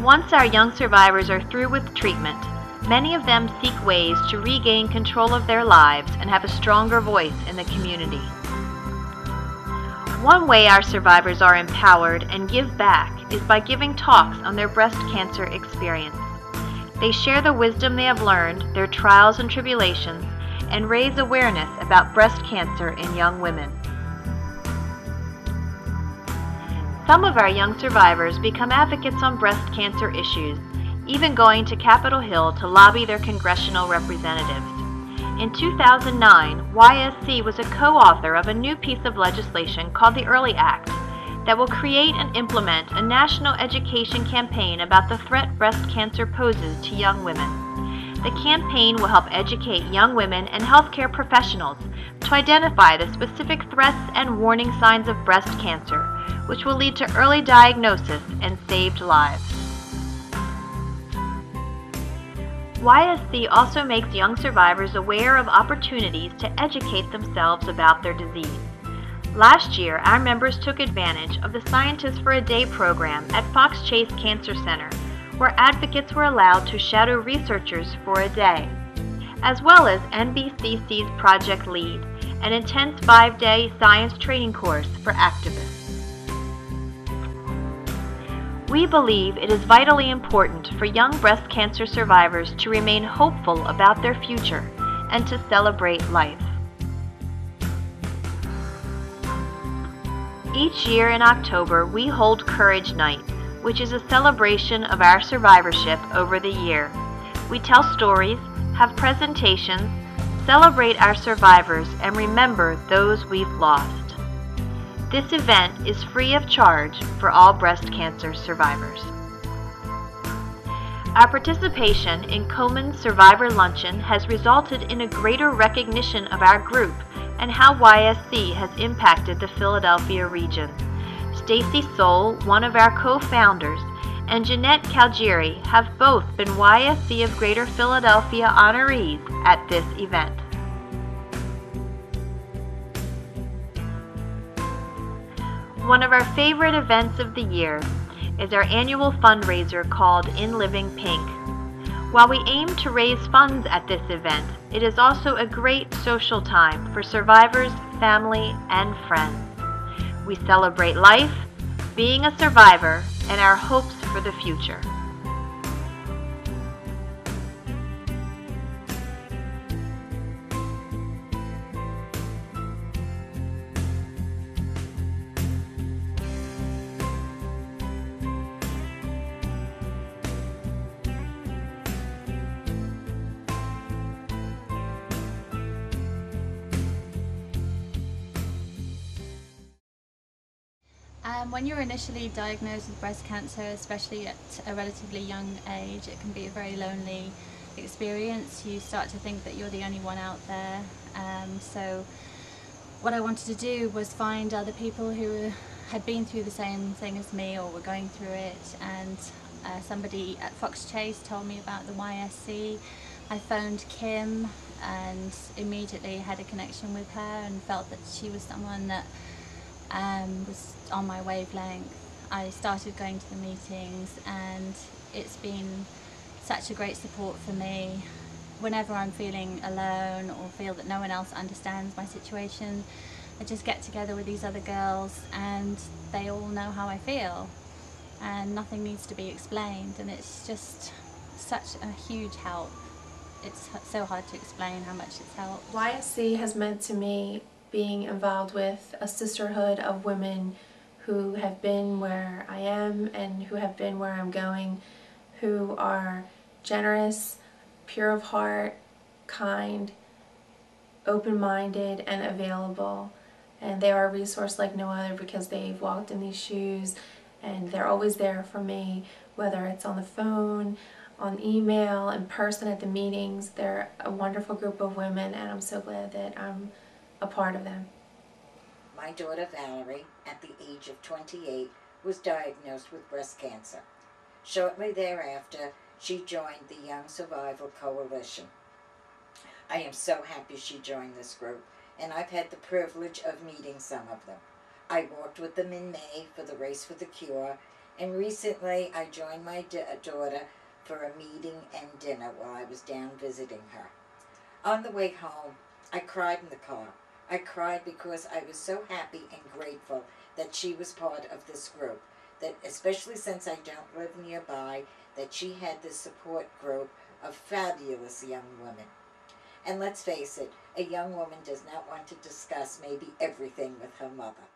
Once our young survivors are through with treatment, many of them seek ways to regain control of their lives and have a stronger voice in the community. One way our survivors are empowered and give back is by giving talks on their breast cancer experience. They share the wisdom they have learned, their trials and tribulations, and raise awareness about breast cancer in young women. Some of our young survivors become advocates on breast cancer issues, even going to Capitol Hill to lobby their congressional representatives. In 2009, YSC was a co-author of a new piece of legislation called the Early Act that will create and implement a national education campaign about the threat breast cancer poses to young women. The campaign will help educate young women and healthcare professionals to identify the specific threats and warning signs of breast cancer, which will lead to early diagnosis and saved lives. YSC also makes young survivors aware of opportunities to educate themselves about their disease. Last year, our members took advantage of the Scientists for a Day program at Fox Chase Cancer Center, where advocates were allowed to shadow researchers for a day, as well as NBCC's Project Lead, an intense 5-day science training course for activists. We believe it is vitally important for young breast cancer survivors to remain hopeful about their future and to celebrate life. Each year in October, we hold Courage Night, which is a celebration of our survivorship over the year. We tell stories, have presentations, celebrate our survivors, and remember those we've lost. This event is free of charge for all breast cancer survivors. Our participation in Komen's Survivor Luncheon has resulted in a greater recognition of our group and how YSC has impacted the Philadelphia region. Stacy Soul, one of our co-founders, and Jeanette Calgieri have both been YSC of Greater Philadelphia honorees at this event. One of our favorite events of the year is our annual fundraiser called In Living Pink. While we aim to raise funds at this event, it is also a great social time for survivors, family, and friends. We celebrate life, being a survivor, and our hopes for the future. When you're initially diagnosed with breast cancer, especially at a relatively young age, it can be a very lonely experience. You start to think that you're the only one out there. So what I wanted to do was find other people who had been through the same thing as me or were going through it, and somebody at Fox Chase told me about the YSC. I phoned Kim and immediately had a connection with her and felt that she was someone that was on my wavelength. I started going to the meetings and it's been such a great support for me. Whenever I'm feeling alone or feel that no one else understands my situation, I just get together with these other girls and they all know how I feel and nothing needs to be explained, and it's just such a huge help. It's so hard to explain how much it's helped. YSC has meant to me being involved with a sisterhood of women who have been where I am and who have been where I'm going, who are generous, pure of heart, kind, open-minded, and available. And they are a resource like no other because they've walked in these shoes and they're always there for me, whether it's on the phone, on email, in person at the meetings. They're a wonderful group of women and I'm so glad that I'm a part of them. My daughter Valerie, at the age of 28, was diagnosed with breast cancer. Shortly thereafter, she joined the Young Survival Coalition. I am so happy she joined this group, and I've had the privilege of meeting some of them. I walked with them in May for the Race for the Cure, And recently I joined my daughter for a meeting and dinner while I was down visiting her. On the way home, I cried in the car. I cried because I was so happy and grateful that she was part of this group, that especially since I don't live nearby, that she had this support group of fabulous young women. And let's face it, a young woman does not want to discuss maybe everything with her mother.